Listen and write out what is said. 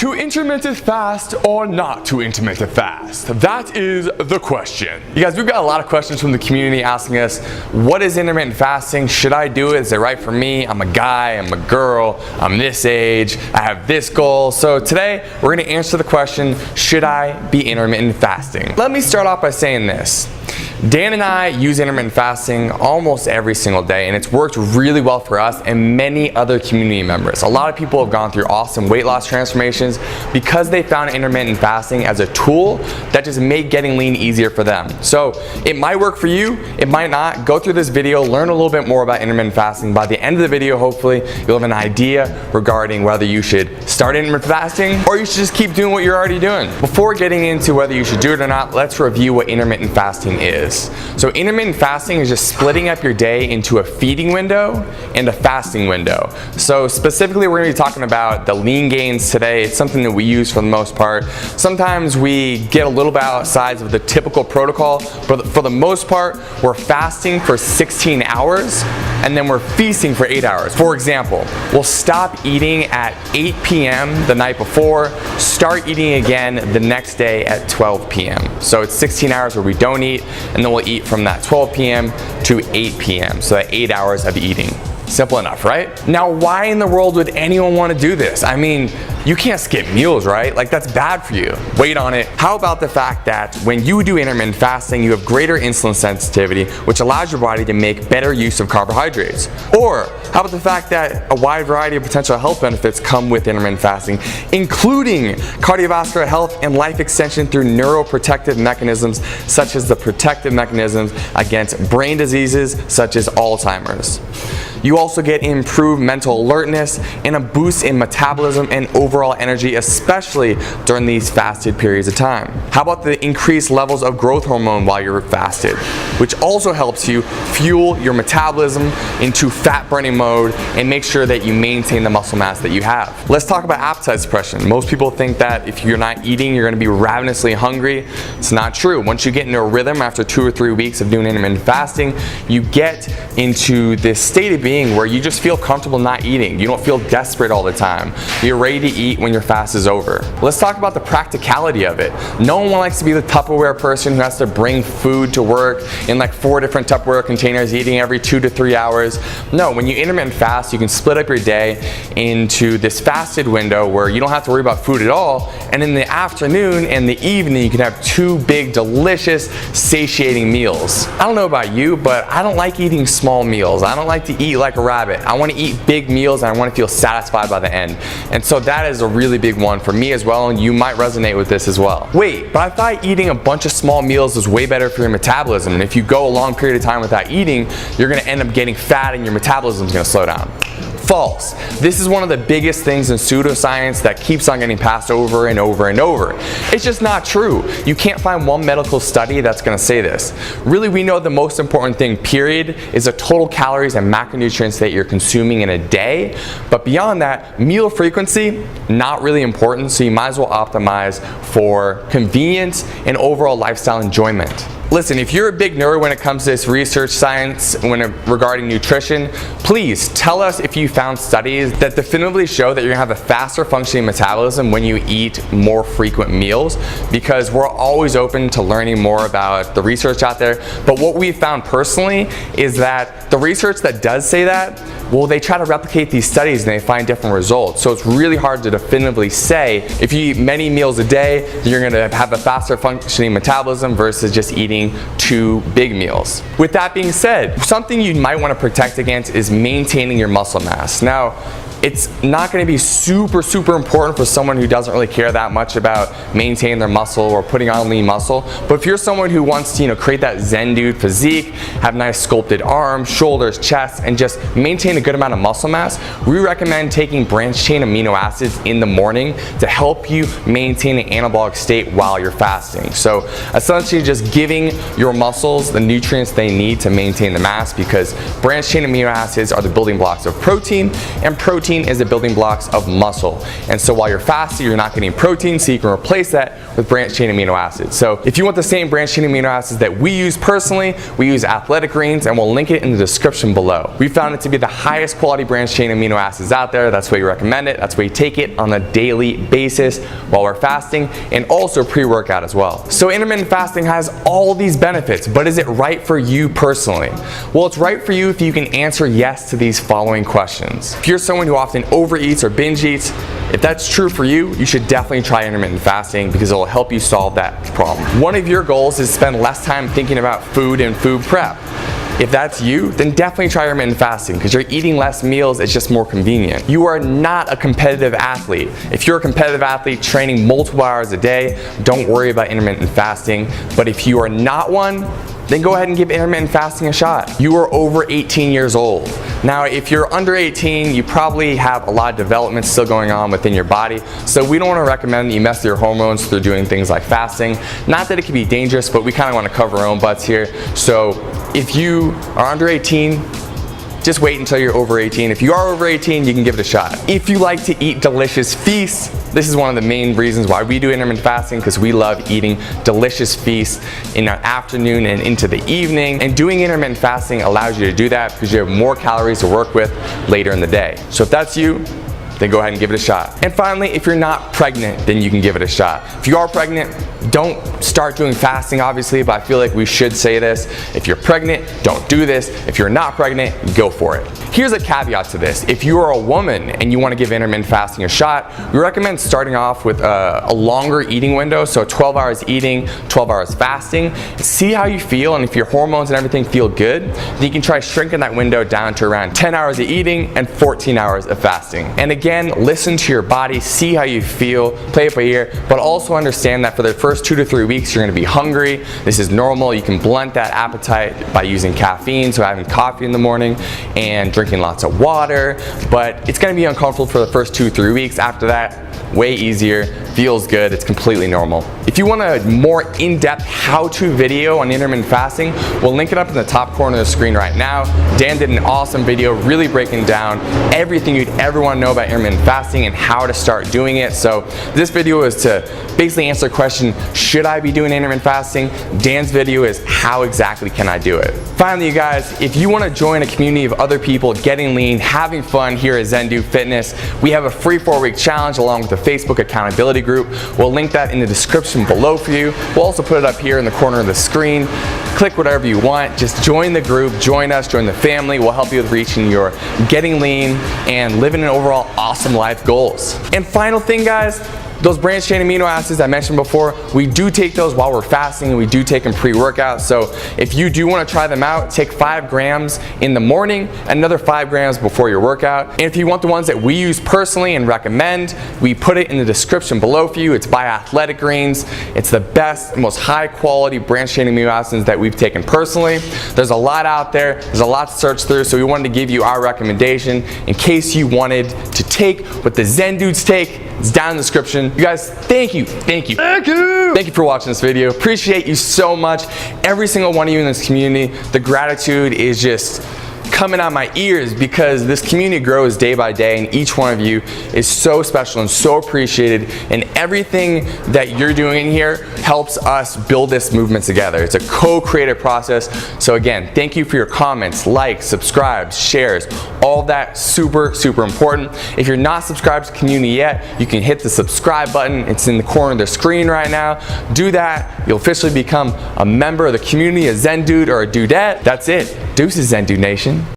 To intermittent fast or not to intermittent fast? That is the question. You guys, we've got a lot of questions from the community asking us, what is intermittent fasting? Should I do it? Is it right for me? I'm a guy, I'm a girl, I'm this age, I have this goal. So today, we're gonna answer the question, should I be intermittent fasting? Let me start off by saying this. Dan and I use intermittent fasting almost every single day, and it's worked really well for us and many other community members. A lot of people have gone through awesome weight loss transformations because they found intermittent fasting as a tool that just made getting lean easier for them. So it might work for you, it might not. Go through this video, learn a little bit more about intermittent fasting. By the end of the video, hopefully, you'll have an idea regarding whether you should start intermittent fasting or you should just keep doing what you're already doing. Before getting into whether you should do it or not, let's review what intermittent fasting is. So intermittent fasting is just splitting up your day into a feeding window and a fasting window. So specifically, we're going to be talking about the lean gains today. It's something that we use for the most part. Sometimes we get a little bit outside of the typical protocol, but for the most part, we're fasting for 16 hours and then we're feasting for 8 hours. For example, we'll stop eating at 8 p.m. the night before, start eating again the next day at 12 p.m. So it's 16 hours where we don't eat, and then we'll eat from that 12 p.m. to 8 p.m. So that 8 hours of eating. Simple enough, right? Now, why in the world would anyone want to do this? I mean, you can't skip meals, right? Like, that's bad for you. Wait on it. How about the fact that when you do intermittent fasting, you have greater insulin sensitivity, which allows your body to make better use of carbohydrates? Or how about the fact that a wide variety of potential health benefits come with intermittent fasting, including cardiovascular health and life extension through neuroprotective mechanisms, such as the protective mechanisms against brain diseases such as Alzheimer's. You also get improved mental alertness and a boost in metabolism and overall energy, especially during these fasted periods of time. How about the increased levels of growth hormone while you're fasted, which also helps you fuel your metabolism into fat burning mode and make sure that you maintain the muscle mass that you have. Let's talk about appetite suppression. Most people think that if you're not eating, you're going to be ravenously hungry. It's not true. Once you get into a rhythm after 2 or 3 weeks of doing intermittent fasting, you get into this state of being where you just feel comfortable not eating. You don't feel desperate all the time. You're ready to eat when your fast is over. Let's talk about the practicality of it. No one likes to be the Tupperware person who has to bring food to work in like 4 different Tupperware containers, eating every 2 to 3 hours. No, when you intermittent fast, you can split up your day into this fasted window where you don't have to worry about food at all. And in the afternoon and the evening, you can have 2 big, delicious, satiating meals. I don't know about you, but I don't like eating small meals. I don't like to eat like a rabbit. I want to eat big meals and I want to feel satisfied by the end. And so that is a really big one for me as well, and you might resonate with this as well. Wait, but I thought eating a bunch of small meals was way better for your metabolism, and if you go a long period of time without eating, you're going to end up getting fat and your metabolism is going to slow down. False. This is one of the biggest things in pseudoscience that keeps on getting passed over and over and over. It's just not true. You can't find one medical study that's going to say this. Really, we know the most important thing, period, is the total calories and macronutrients that you're consuming in a day. But beyond that, meal frequency, not really important, so you might as well optimize for convenience and overall lifestyle enjoyment. Listen, if you're a big nerd when it comes to this research science regarding nutrition, please tell us if you found studies that definitively show that you're gonna have a faster functioning metabolism when you eat more frequent meals, because we're always open to learning more about the research out there. But what we found personally is that the research that does say that, well, they try to replicate these studies and they find different results. So it's really hard to definitively say if you eat many meals a day, you're gonna have a faster functioning metabolism versus just eating 2 big meals. With that being said, something you might want to protect against is maintaining your muscle mass. Now, it's not going to be super important for someone who doesn't really care that much about maintaining their muscle or putting on lean muscle. But if you're someone who wants to, create that Zen dude physique, have nice sculpted arms, shoulders, chest, and just maintain a good amount of muscle mass, we recommend taking branched chain amino acids in the morning to help you maintain an anabolic state while you're fasting. So essentially just giving your muscles the nutrients they need to maintain the mass, because branched chain amino acids are the building blocks of protein, and protein protein is the building blocks of muscle. And so while you're fasting, you're not getting protein, so you can replace that with branched chain amino acids. So if you want the same branched chain amino acids that we use personally, we use Athletic Greens, and we'll link it in the description below. We found it to be the highest quality branched chain amino acids out there. That's why we recommend it. That's why you take it on a daily basis while we're fasting, and also pre-workout as well. So intermittent fasting has all these benefits, but is it right for you personally? Well, it's right for you if you can answer yes to these following questions. If you're someone who often overeats or binge eats, if that's true for you, you should definitely try intermittent fasting because it will help you solve that problem. One of your goals is to spend less time thinking about food and food prep. If that's you, then definitely try intermittent fasting because you're eating less meals, it's just more convenient. You are not a competitive athlete. If you're a competitive athlete training multiple hours a day, don't worry about intermittent fasting. But if you are not one, then go ahead and give intermittent fasting a shot. You are over 18 years old. Now, if you're under 18, you probably have a lot of development still going on within your body, so we don't want to recommend that you mess with your hormones through doing things like fasting. Not that it can be dangerous, but we kind of want to cover our own butts here. So if you are under 18, just wait until you're over 18. If you are over 18, you can give it a shot. If you like to eat delicious feasts, this is one of the main reasons why we do intermittent fasting, because we love eating delicious feasts in the afternoon and into the evening. And doing intermittent fasting allows you to do that because you have more calories to work with later in the day. So if that's you, then go ahead and give it a shot. And finally, if you're not pregnant, then you can give it a shot. If you are pregnant, don't start doing fasting, obviously, but I feel like we should say this. If you're pregnant, don't do this. If you're not pregnant, go for it. Here's a caveat to this. If you are a woman and you want to give intermittent fasting a shot, we recommend starting off with a longer eating window, so 12 hours eating, 12 hours fasting. See how you feel, and if your hormones and everything feel good, then you can try shrinking that window down to around 10 hours of eating and 14 hours of fasting. And again, listen to your body, see how you feel, play it by ear, but also understand that for the first 2 to 3 weeks, you're gonna be hungry. This is normal. You can blunt that appetite by using caffeine, so having coffee in the morning and drinking lots of water, but it's gonna be uncomfortable for the first 2 to 3 weeks. After that, way easier, feels good, it's completely normal. If you want a more in-depth how-to video on intermittent fasting, we'll link it up in the top corner of the screen right now. Dan did an awesome video really breaking down everything you'd ever want to know about intermittent fasting and how to start doing it. So this video is to basically answer the question, should I be doing intermittent fasting? Dan's video is how exactly can I do it? Finally, you guys, if you want to join a community of other people getting lean, having fun here at Zen Dude Fitness, we have a free 4-week challenge along with the Facebook accountability group. We'll link that in the description below for you. We'll also put it up here in the corner of the screen. Click whatever you want. Just join the group, join us, join the family. We'll help you with reaching your getting lean and living an overall awesome life goals. And final thing, guys, those branched chain amino acids I mentioned before, we do take those while we're fasting and we do take them pre-workout. So if you do want to try them out, take 5 grams in the morning and another 5 grams before your workout. And if you want the ones that we use personally and recommend, we put it in the description below for you. It's by Athletic Greens. It's the best, most high quality branched chain amino acids that we've taken personally. There's a lot out there. There's a lot to search through, so we wanted to give you our recommendation in case you wanted to take what the Zen Dudes take. It's down in the description. You guys, thank you for watching this video. Appreciate you so much. Every single one of you in this community, the gratitude is just coming out my ears because this community grows day by day and each one of you is so special and so appreciated, and everything that you're doing in here helps us build this movement together. It's a co-creative process. So again, thank you for your comments, likes, subscribes, shares, all that super important. If you're not subscribed to the community yet, you can hit the subscribe button. It's in the corner of the screen right now. Do that. You'll officially become a member of the community, a Zen Dude or a Dudette. That's it. Deuces, Zen Dude Nation.